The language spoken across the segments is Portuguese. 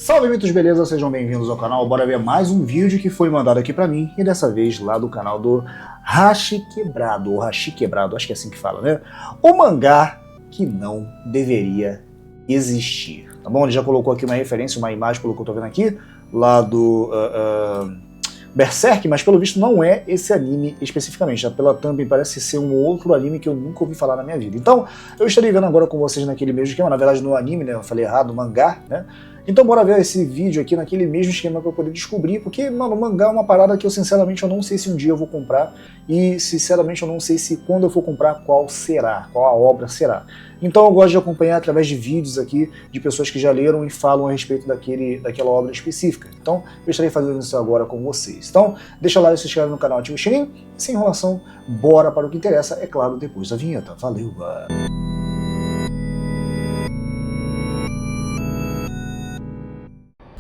Salve mitos, beleza? Sejam bem-vindos ao canal. Bora ver mais um vídeo que foi mandado aqui pra mim, e dessa vez lá do canal do Hashi Quebrado, ou Hashi Quebrado, acho que é assim que fala, né? O mangá que não deveria existir, tá bom? Ele já colocou aqui uma referência, uma imagem, pelo que eu tô vendo aqui, lá do Berserk, mas pelo visto não é esse anime especificamente, já pela thumb parece ser um outro anime que eu nunca ouvi falar na minha vida. Então, eu estarei vendo agora com vocês naquele mesmo esquema, na verdade no anime, né, eu falei errado, mangá, né? Então bora ver esse vídeo aqui naquele mesmo esquema para eu poder descobrir, porque, mano, o mangá é uma parada que eu sinceramente eu não sei se um dia eu vou comprar, e sinceramente eu não sei se quando eu for comprar qual será, qual a obra será. Então eu gosto de acompanhar através de vídeos aqui de pessoas que já leram e falam a respeito daquela obra específica. Então eu estarei fazendo isso agora com vocês. Então deixa lá e se inscreve no canal, ativa o sininho, sem enrolação, bora para o que interessa, é claro, depois da vinheta. Valeu!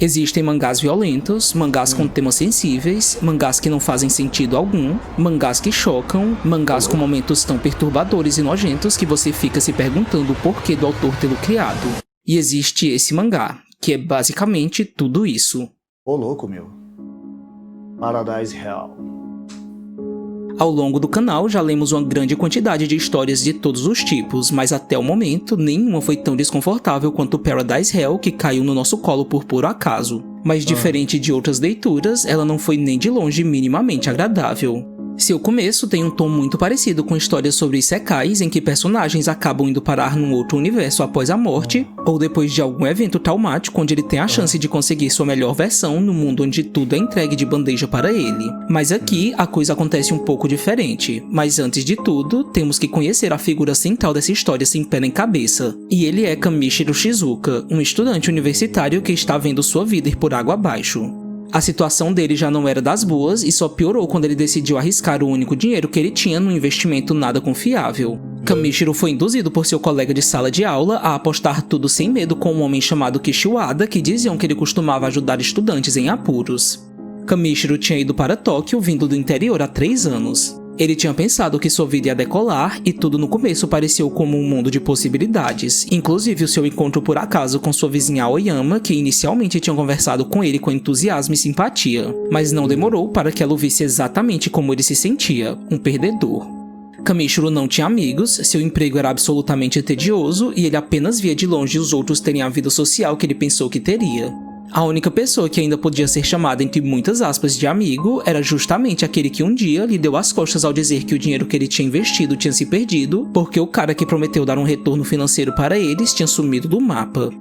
Existem mangás violentos, mangás com temas sensíveis, mangás que não fazem sentido algum, mangás que chocam, mangás com momentos tão perturbadores e nojentos que você fica se perguntando o porquê do autor tê-lo criado. E existe esse mangá, que é basicamente tudo isso. Ô louco, meu. Paradise Hell. Ao longo do canal já lemos uma grande quantidade de histórias de todos os tipos, mas até o momento nenhuma foi tão desconfortável quanto Paradise Hell, que caiu no nosso colo por puro acaso. Mas diferente de outras leituras, ela não foi nem de longe minimamente agradável. Seu começo tem um tom muito parecido com histórias sobre isekais, em que personagens acabam indo parar num outro universo após a morte, ou depois de algum evento traumático onde ele tem a chance de conseguir sua melhor versão no mundo onde tudo é entregue de bandeja para ele. Mas aqui, a coisa acontece um pouco diferente. Mas antes de tudo, temos que conhecer a figura central dessa história sem pé nem cabeça. E ele é Kamishiro Shizuka, um estudante universitário que está vendo sua vida ir por água abaixo. A situação dele já não era das boas e só piorou quando ele decidiu arriscar o único dinheiro que ele tinha num investimento nada confiável. Kamishiro foi induzido por seu colega de sala de aula a apostar tudo sem medo com um homem chamado Kishiwada, que diziam que ele costumava ajudar estudantes em apuros. Kamishiro tinha ido para Tóquio vindo do interior há 3 anos. Ele tinha pensado que sua vida ia decolar e tudo no começo pareceu como um mundo de possibilidades, inclusive o seu encontro por acaso com sua vizinha Aoyama, que inicialmente tinha conversado com ele com entusiasmo e simpatia, mas não demorou para que ela o visse exatamente como ele se sentia, um perdedor. Kamishiro não tinha amigos, seu emprego era absolutamente tedioso e ele apenas via de longe os outros terem a vida social que ele pensou que teria. A única pessoa que ainda podia ser chamada entre muitas aspas de amigo era justamente aquele que um dia lhe deu as costas ao dizer que o dinheiro que ele tinha investido tinha se perdido, porque o cara que prometeu dar um retorno financeiro para eles tinha sumido do mapa.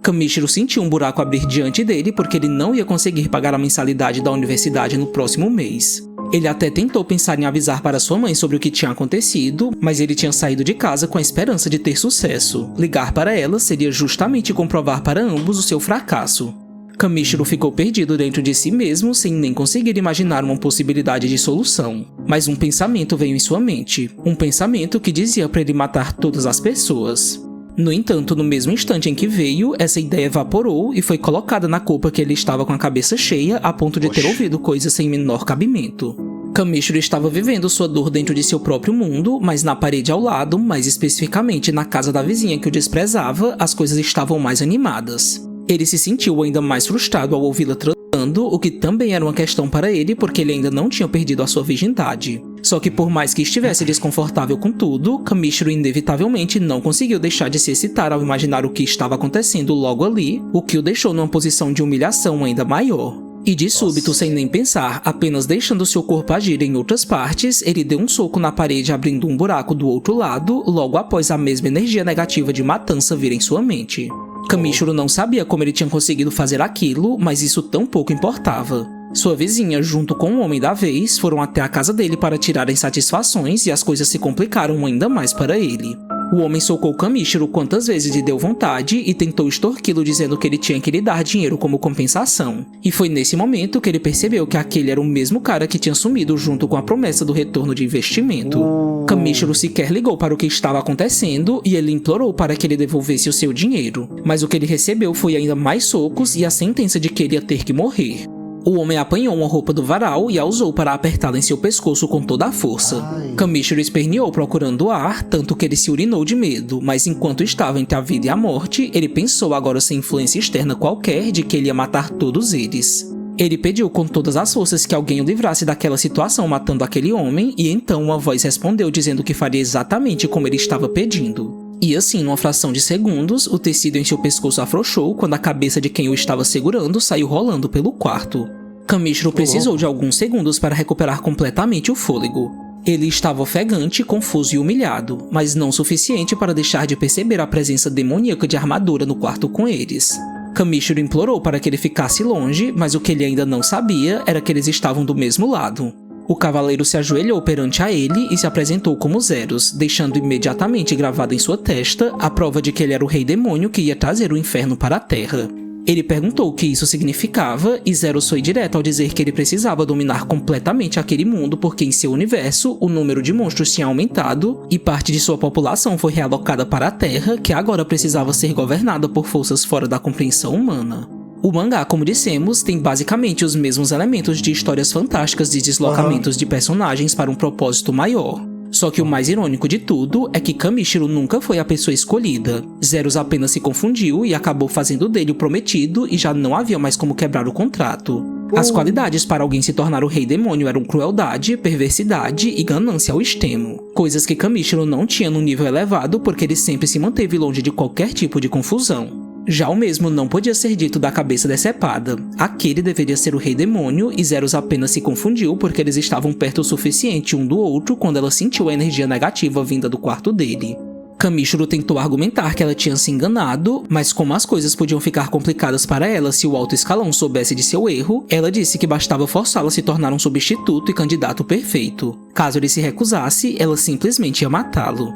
Kamishiro sentiu um buraco abrir diante dele porque ele não ia conseguir pagar a mensalidade da universidade no próximo mês. Ele até tentou pensar em avisar para sua mãe sobre o que tinha acontecido, mas ele tinha saído de casa com a esperança de ter sucesso. Ligar para ela seria justamente comprovar para ambos o seu fracasso. Kamishiro ficou perdido dentro de si mesmo, sem nem conseguir imaginar uma possibilidade de solução. Mas um pensamento veio em sua mente, um pensamento que dizia para ele matar todas as pessoas. No entanto, no mesmo instante em que veio, essa ideia evaporou e foi colocada na culpa que ele estava com a cabeça cheia a ponto de ter ouvido coisas sem menor cabimento. Kamishiro estava vivendo sua dor dentro de seu próprio mundo, mas na parede ao lado, mais especificamente na casa da vizinha que o desprezava, as coisas estavam mais animadas. Ele se sentiu ainda mais frustrado ao ouvi-la transando, o que também era uma questão para ele porque ele ainda não tinha perdido a sua virgindade. Só que por mais que estivesse desconfortável com tudo, Kamishiro inevitavelmente não conseguiu deixar de se excitar ao imaginar o que estava acontecendo logo ali, o que o deixou numa posição de humilhação ainda maior. E de súbito, sem nem pensar, apenas deixando seu corpo agir em outras partes, ele deu um soco na parede abrindo um buraco do outro lado, logo após a mesma energia negativa de matança vir em sua mente. Kamishiro não sabia como ele tinha conseguido fazer aquilo, mas isso tão pouco importava. Sua vizinha, junto com o homem da vez, foram até a casa dele para tirarem satisfações e as coisas se complicaram ainda mais para ele. O homem socou Kamishiro quantas vezes lhe deu vontade e tentou extorquí-lo dizendo que ele tinha que lhe dar dinheiro como compensação. E foi nesse momento que ele percebeu que aquele era o mesmo cara que tinha sumido junto com a promessa do retorno de investimento. Kamishiro sequer ligou para o que estava acontecendo e ele implorou para que ele devolvesse o seu dinheiro. Mas o que ele recebeu foi ainda mais socos e a sentença de que ele ia ter que morrer. O homem apanhou uma roupa do varal e a usou para apertá-la em seu pescoço com toda a força. Camíchero esperneou procurando ar, tanto que ele se urinou de medo, mas enquanto estava entre a vida e a morte, ele pensou, agora sem influência externa qualquer, de que ele ia matar todos eles. Ele pediu com todas as forças que alguém o livrasse daquela situação matando aquele homem, e então uma voz respondeu dizendo que faria exatamente como ele estava pedindo. E assim, numa fração de segundos, o tecido em seu pescoço afrouxou quando a cabeça de quem o estava segurando saiu rolando pelo quarto. Camíchero precisou de alguns segundos para recuperar completamente o fôlego. Ele estava ofegante, confuso e humilhado, mas não o suficiente para deixar de perceber a presença demoníaca de armadura no quarto com eles. Camíchero implorou para que ele ficasse longe, mas o que ele ainda não sabia era que eles estavam do mesmo lado. O cavaleiro se ajoelhou perante a ele e se apresentou como Zeros, deixando imediatamente gravado em sua testa a prova de que ele era o rei demônio que ia trazer o inferno para a Terra. Ele perguntou o que isso significava e Zeros foi direto ao dizer que ele precisava dominar completamente aquele mundo porque em seu universo o número de monstros tinha aumentado e parte de sua população foi realocada para a Terra, que agora precisava ser governada por forças fora da compreensão humana. O mangá, como dissemos, tem basicamente os mesmos elementos de histórias fantásticas de deslocamentos de personagens para um propósito maior. Só que o mais irônico de tudo é que Camíchero nunca foi a pessoa escolhida. Zeros apenas se confundiu e acabou fazendo dele o prometido e já não havia mais como quebrar o contrato. As qualidades para alguém se tornar o rei demônio eram crueldade, perversidade e ganância ao extremo. Coisas que Camíchero não tinha num nível elevado porque ele sempre se manteve longe de qualquer tipo de confusão. Já o mesmo não podia ser dito da cabeça decepada. Aquele deveria ser o rei demônio e Zeros apenas se confundiu porque eles estavam perto o suficiente um do outro quando ela sentiu a energia negativa vinda do quarto dele. Camíchero tentou argumentar que ela tinha se enganado, mas como as coisas podiam ficar complicadas para ela se o alto escalão soubesse de seu erro, ela disse que bastava forçá-la a se tornar um substituto e candidato perfeito. Caso ele se recusasse, ela simplesmente ia matá-lo.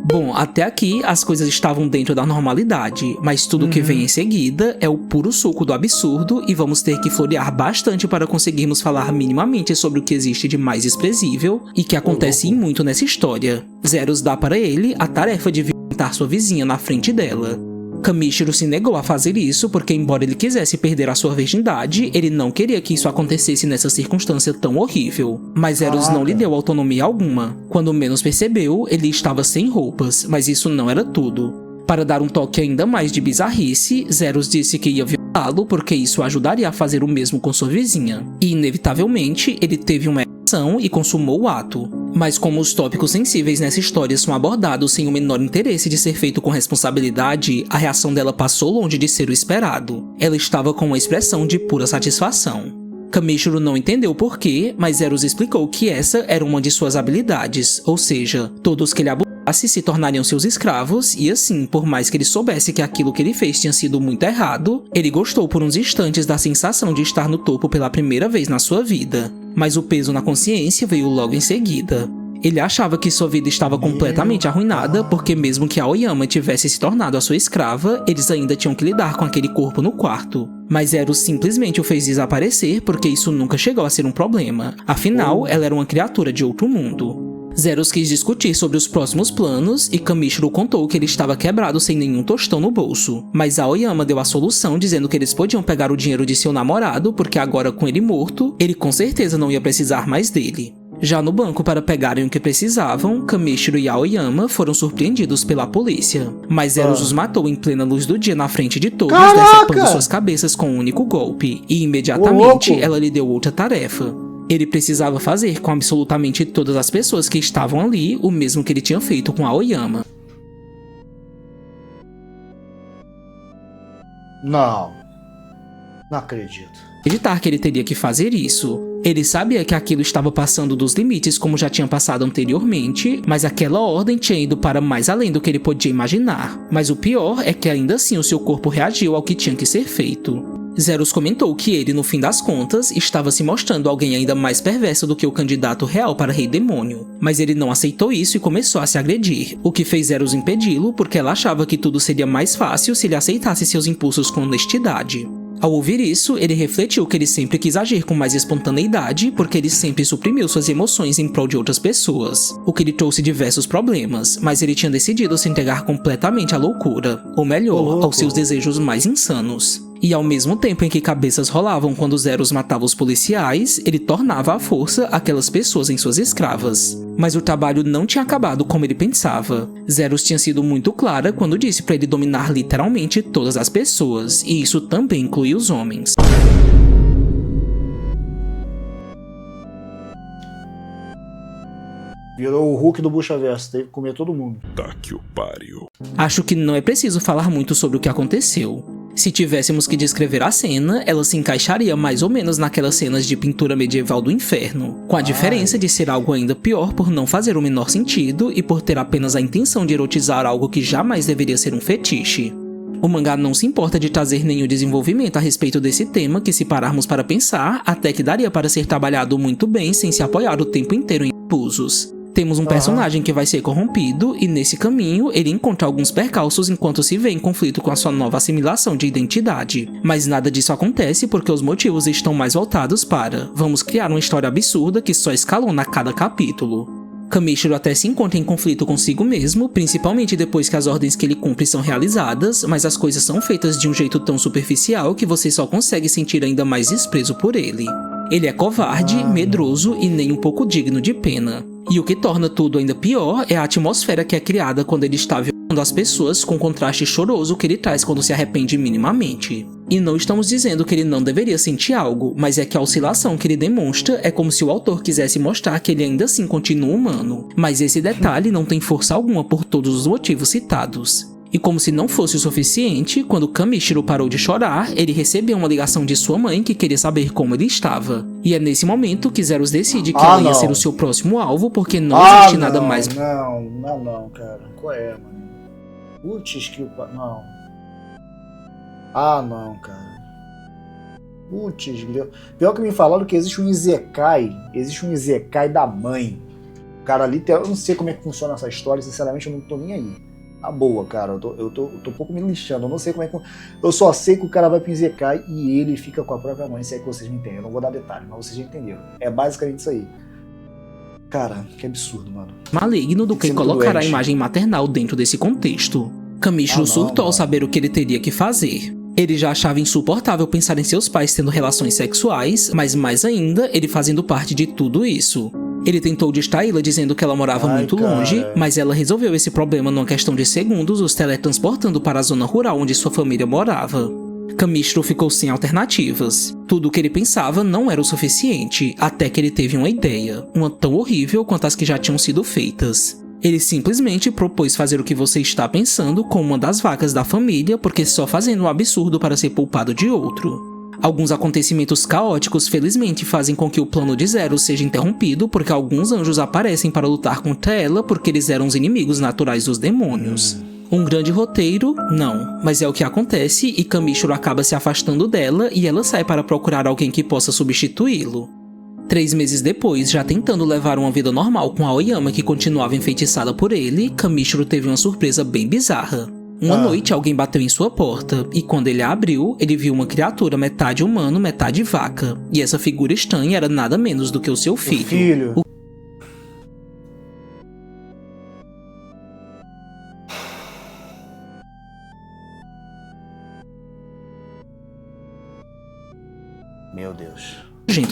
Bom, até aqui as coisas estavam dentro da normalidade, mas tudo que vem em seguida é o puro suco do absurdo e vamos ter que florear bastante para conseguirmos falar minimamente sobre o que existe de mais desprezível e que acontece muito nessa história. Zeros dá para ele a tarefa de violentar sua vizinha na frente dela. Camíchero se negou a fazer isso porque, embora ele quisesse perder a sua virgindade, ele não queria que isso acontecesse nessa circunstância tão horrível. Mas Zeros não lhe deu autonomia alguma. Quando menos percebeu, ele estava sem roupas, mas isso não era tudo. Para dar um toque ainda mais de bizarrice, Zeros disse que ia violá-lo porque isso ajudaria a fazer o mesmo com sua vizinha. E, inevitavelmente, ele teve uma ereção e consumou o ato. Mas como os tópicos sensíveis nessa história são abordados sem o menor interesse de ser feito com responsabilidade, a reação dela passou longe de ser o esperado. Ela estava com uma expressão de pura satisfação. Camíchero não entendeu por quê, mas Zeros explicou que essa era uma de suas habilidades, ou seja, todos que ele abusasse se tornariam seus escravos, e assim, por mais que ele soubesse que aquilo que ele fez tinha sido muito errado, ele gostou por uns instantes da sensação de estar no topo pela primeira vez na sua vida. Mas o peso na consciência veio logo em seguida. Ele achava que sua vida estava completamente arruinada porque mesmo que Aoyama tivesse se tornado a sua escrava, eles ainda tinham que lidar com aquele corpo no quarto. Mas Zeros simplesmente o fez desaparecer porque isso nunca chegou a ser um problema. Afinal, ela era uma criatura de outro mundo. Zeros quis discutir sobre os próximos planos e Camíchero contou que ele estava quebrado sem nenhum tostão no bolso. Mas Aoyama deu a solução dizendo que eles podiam pegar o dinheiro de seu namorado porque agora com ele morto, ele com certeza não ia precisar mais dele. Já no banco para pegarem o que precisavam, Camíchero e Aoyama foram surpreendidos pela polícia. Mas Zeros os matou em plena luz do dia na frente de todos, decepando suas cabeças com um único golpe. E imediatamente ela lhe deu outra tarefa. Ele precisava fazer com absolutamente todas as pessoas que estavam ali o mesmo que ele tinha feito com Aoyama. Não acredito. Acreditar que ele teria que fazer isso. Ele sabia que aquilo estava passando dos limites como já tinha passado anteriormente, mas aquela ordem tinha ido para mais além do que ele podia imaginar. Mas o pior é que ainda assim o seu corpo reagiu ao que tinha que ser feito. Zeros comentou que ele, no fim das contas, estava se mostrando alguém ainda mais perverso do que o candidato real para Rei Demônio. Mas ele não aceitou isso e começou a se agredir, o que fez Zeros impedi-lo porque ela achava que tudo seria mais fácil se ele aceitasse seus impulsos com honestidade. Ao ouvir isso, ele refletiu que ele sempre quis agir com mais espontaneidade porque ele sempre suprimiu suas emoções em prol de outras pessoas, o que lhe trouxe diversos problemas, mas ele tinha decidido se entregar completamente à loucura, ou melhor, aos seus desejos mais insanos. E ao mesmo tempo em que cabeças rolavam quando Zeros matava os policiais, ele tornava à força aquelas pessoas em suas escravas. Mas o trabalho não tinha acabado como ele pensava. Zeros tinha sido muito clara quando disse para ele dominar literalmente todas as pessoas, e isso também inclui os homens. Virou o Hulk do Buchaverso, teve que comer todo mundo. Tá que o pariu. Acho que não é preciso falar muito sobre o que aconteceu. Se tivéssemos que descrever a cena, ela se encaixaria mais ou menos naquelas cenas de pintura medieval do inferno, com a diferença de ser algo ainda pior por não fazer o menor sentido e por ter apenas a intenção de erotizar algo que jamais deveria ser um fetiche. O mangá não se importa de trazer nenhum desenvolvimento a respeito desse tema que, se pararmos para pensar, até que daria para ser trabalhado muito bem sem se apoiar o tempo inteiro em abusos. Temos um personagem que vai ser corrompido e, nesse caminho, ele encontra alguns percalços enquanto se vê em conflito com a sua nova assimilação de identidade. Mas nada disso acontece porque os motivos estão mais voltados para vamos criar uma história absurda que só escalona a cada capítulo. Kamishiro até se encontra em conflito consigo mesmo, principalmente depois que as ordens que ele cumpre são realizadas, mas as coisas são feitas de um jeito tão superficial que você só consegue sentir ainda mais desprezo por ele. Ele é covarde, medroso e nem um pouco digno de pena. E o que torna tudo ainda pior é a atmosfera que é criada quando ele está violando as pessoas com o contraste choroso que ele traz quando se arrepende minimamente. E não estamos dizendo que ele não deveria sentir algo, mas é que a oscilação que ele demonstra é como se o autor quisesse mostrar que ele ainda assim continua humano. Mas esse detalhe não tem força alguma por todos os motivos citados. E como se não fosse o suficiente, quando Kamishiro parou de chorar, ele recebeu uma ligação de sua mãe que queria saber como ele estava. E é nesse momento que Zeros decide que ela ia ser o seu próximo alvo, porque não existe nada mais... Não, cara. Qual é, mano? Putz, que o... Não. Não, cara. Putz, pior que me falaram que existe um Isekai da mãe. Cara, literal, eu não sei como é que funciona essa história, sinceramente eu não tô nem aí. A boa, cara, eu tô um pouco me lixando, eu não sei como é que... Eu só sei que o cara vai pro Isekai e ele fica com a própria mãe, se é que vocês me entendem. Eu não vou dar detalhe, mas vocês já entenderam. É basicamente isso aí. Cara, que absurdo, mano. Maligno do que colocar a imagem maternal dentro desse contexto. Kamishiro surtou ao saber o que ele teria que fazer. Ele já achava insuportável pensar em seus pais tendo relações sexuais, mas mais ainda, ele fazendo parte de tudo isso. Ele tentou distraí-la dizendo que ela morava muito longe, mas ela resolveu esse problema numa questão de segundos, os teletransportando para a zona rural onde sua família morava. Kamishiro ficou sem alternativas. Tudo o que ele pensava não era o suficiente, até que ele teve uma ideia, uma tão horrível quanto as que já tinham sido feitas. Ele simplesmente propôs fazer o que você está pensando com uma das vacas da família, porque só fazendo um absurdo para ser poupado de outro. Alguns acontecimentos caóticos felizmente fazem com que o plano de Zeros seja interrompido porque alguns anjos aparecem para lutar contra ela porque eles eram os inimigos naturais dos demônios. Um grande roteiro? Não, mas é o que acontece e Kamishiro acaba se afastando dela e ela sai para procurar alguém que possa substituí-lo. 3 meses depois, já tentando levar uma vida normal com a Aoyama que continuava enfeitiçada por ele, Kamishiro teve uma surpresa bem bizarra. Uma noite alguém bateu em sua porta, e quando ele a abriu, ele viu uma criatura metade humano, metade vaca. E essa figura estranha era nada menos do que o seu filho. Meu Deus.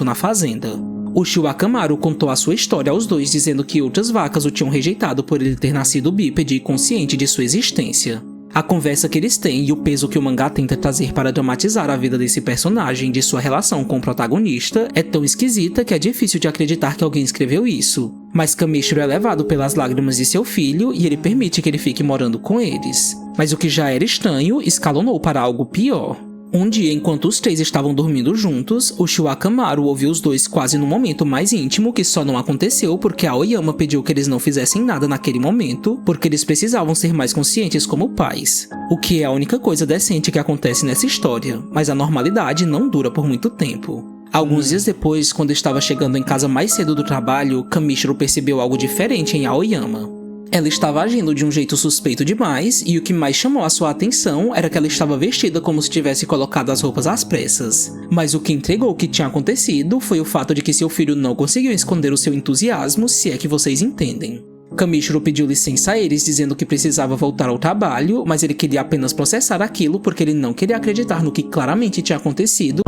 Na fazenda. O Shiwakamaru contou a sua história aos dois, dizendo que outras vacas o tinham rejeitado por ele ter nascido bípede e consciente de sua existência. A conversa que eles têm e o peso que o mangá tenta trazer para dramatizar a vida desse personagem e de sua relação com o protagonista é tão esquisita que é difícil de acreditar que alguém escreveu isso. Mas Kamishiro é levado pelas lágrimas de seu filho e ele permite que ele fique morando com eles. Mas o que já era estranho escalonou para algo pior. Um dia, enquanto os 3 estavam dormindo juntos, o Shiwakamaru ouviu os dois quase no momento mais íntimo que só não aconteceu porque a Aoyama pediu que eles não fizessem nada naquele momento, porque eles precisavam ser mais conscientes como pais. O que é a única coisa decente que acontece nessa história, mas a normalidade não dura por muito tempo. Alguns dias depois, quando estava chegando em casa mais cedo do trabalho, Kamishiro percebeu algo diferente em Aoyama. Ela estava agindo de um jeito suspeito demais, e o que mais chamou a sua atenção era que ela estava vestida como se tivesse colocado as roupas às pressas. Mas o que entregou o que tinha acontecido foi o fato de que seu filho não conseguiu esconder o seu entusiasmo, se é que vocês entendem. Kamishiro pediu licença a eles, dizendo que precisava voltar ao trabalho, mas ele queria apenas processar aquilo porque ele não queria acreditar no que claramente tinha acontecido.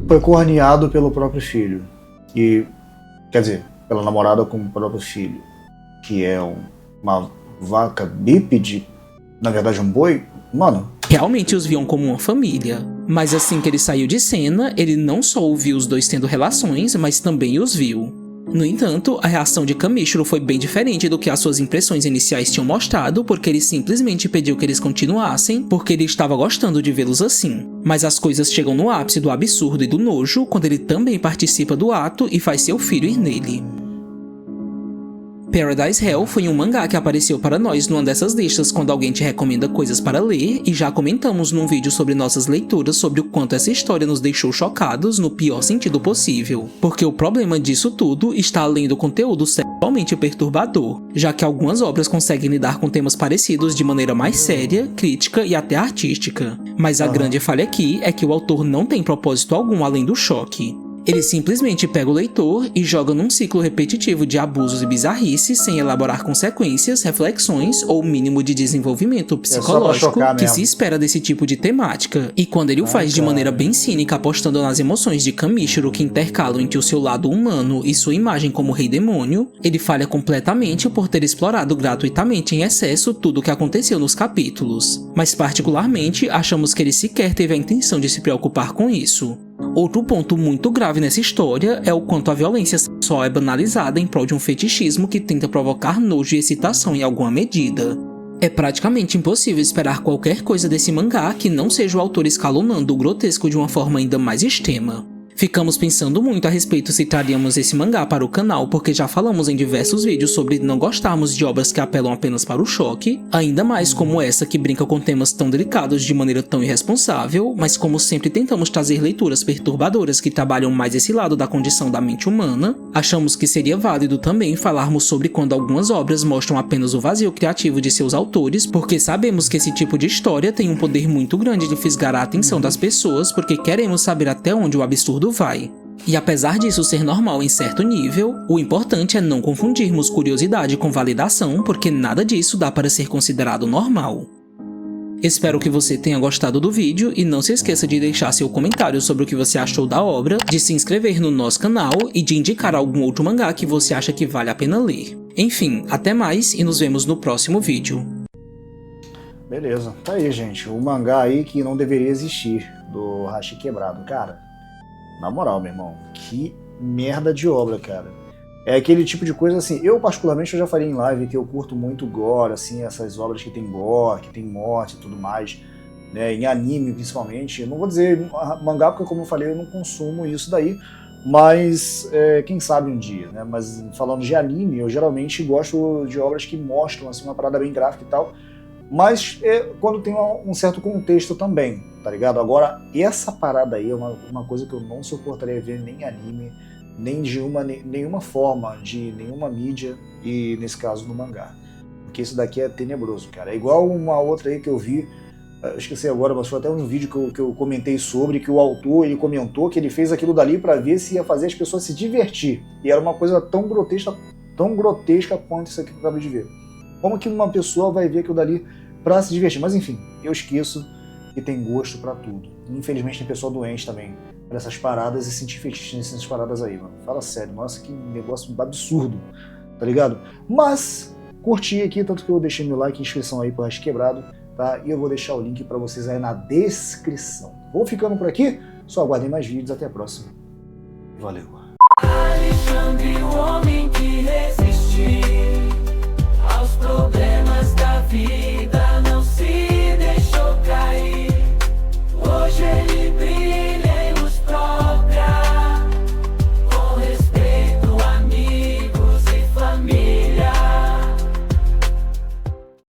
Foi corneado pelo próprio filho. E, quer dizer, pela namorada com o próprio filho, que é uma vaca bípede, na verdade um boi. Mano, Realmente os viam como uma família. Mas assim que ele saiu de cena, ele não só ouviu os dois tendo relações, mas também os viu. No entanto, a reação de Kamishiro foi bem diferente do que as suas impressões iniciais tinham mostrado, porque ele simplesmente pediu que eles continuassem, porque ele estava gostando de vê-los assim. Mas as coisas chegam no ápice do absurdo e do nojo quando ele também participa do ato e faz seu filho ir nele. Paradise Hell foi um mangá que apareceu para nós numa dessas listas quando alguém te recomenda coisas para ler, e já comentamos num vídeo sobre nossas leituras sobre o quanto essa história nos deixou chocados no pior sentido possível, porque o problema disso tudo está além do conteúdo sexualmente perturbador, já que algumas obras conseguem lidar com temas parecidos de maneira mais séria, crítica e até artística. Mas a grande falha aqui é que o autor não tem propósito algum além do choque. Ele simplesmente pega o leitor e joga num ciclo repetitivo de abusos e bizarrices sem elaborar consequências, reflexões ou mínimo de desenvolvimento psicológico que se espera desse tipo de temática. E quando ele o faz de maneira bem cínica, apostando nas emoções de Kamishiro que intercalam entre o seu lado humano e sua imagem como rei demônio, ele falha completamente por ter explorado gratuitamente em excesso tudo o que aconteceu nos capítulos. Mas particularmente, achamos que ele sequer teve a intenção de se preocupar com isso. Outro ponto muito grave nessa história é o quanto a violência sexual é banalizada em prol de um fetichismo que tenta provocar nojo e excitação em alguma medida. É praticamente impossível esperar qualquer coisa desse mangá que não seja o autor escalonando o grotesco de uma forma ainda mais extrema. Ficamos pensando muito a respeito se traríamos esse mangá para o canal, porque já falamos em diversos vídeos sobre não gostarmos de obras que apelam apenas para o choque, ainda mais como essa que brinca com temas tão delicados de maneira tão irresponsável, mas como sempre tentamos trazer leituras perturbadoras que trabalham mais esse lado da condição da mente humana, achamos que seria válido também falarmos sobre quando algumas obras mostram apenas o vazio criativo de seus autores, porque sabemos que esse tipo de história tem um poder muito grande de fisgar a atenção das pessoas, porque queremos saber até onde o absurdo vai. E apesar disso ser normal em certo nível, o importante é não confundirmos curiosidade com validação, porque nada disso dá para ser considerado normal. Espero que você tenha gostado do vídeo e não se esqueça de deixar seu comentário sobre o que você achou da obra, de se inscrever no nosso canal e de indicar algum outro mangá que você acha que vale a pena ler. Enfim, até mais e nos vemos no próximo vídeo. Beleza, tá aí, gente. O mangá aí que não deveria existir, do Hashi Quebrado. Cara, na moral, meu irmão, que merda de obra, cara. É aquele tipo de coisa assim, eu particularmente eu já falei em live que eu curto muito gore, assim, essas obras que tem gore, que tem morte e tudo mais, né, em anime principalmente. Eu não vou dizer mangá porque, como eu falei, eu não consumo isso daí, mas quem sabe um dia, né, mas falando de anime, eu geralmente gosto de obras que mostram, assim, uma parada bem gráfica e tal, mas quando tem um certo contexto também, tá ligado? Agora, essa parada aí é uma coisa que eu não suportaria ver nem anime, nem de nenhuma forma, de nenhuma mídia, e nesse caso no mangá. Porque isso daqui é tenebroso, cara. É igual uma outra aí que eu vi, eu esqueci agora, mas foi até um vídeo que eu comentei sobre, que o autor, ele comentou que ele fez aquilo dali pra ver se ia fazer as pessoas se divertir. E era uma coisa tão grotesca quanto isso aqui que eu acabei de ver. Como que uma pessoa vai ver aquilo dali pra se divertir? Mas enfim, eu esqueço que tem gosto pra tudo. Infelizmente tem pessoa doente também por essas paradas e sentir fetiche nessas paradas aí, mano. Fala sério, nossa, que negócio absurdo, tá ligado? Mas curti aqui, tanto que eu deixei meu like e inscrição aí pro Hashi Quebrado, tá? E eu vou deixar o link pra vocês aí na descrição. Vou ficando por aqui, só aguardem mais vídeos, até a próxima. Valeu! Alexandre, o homem que resistiu aos problemas da vida.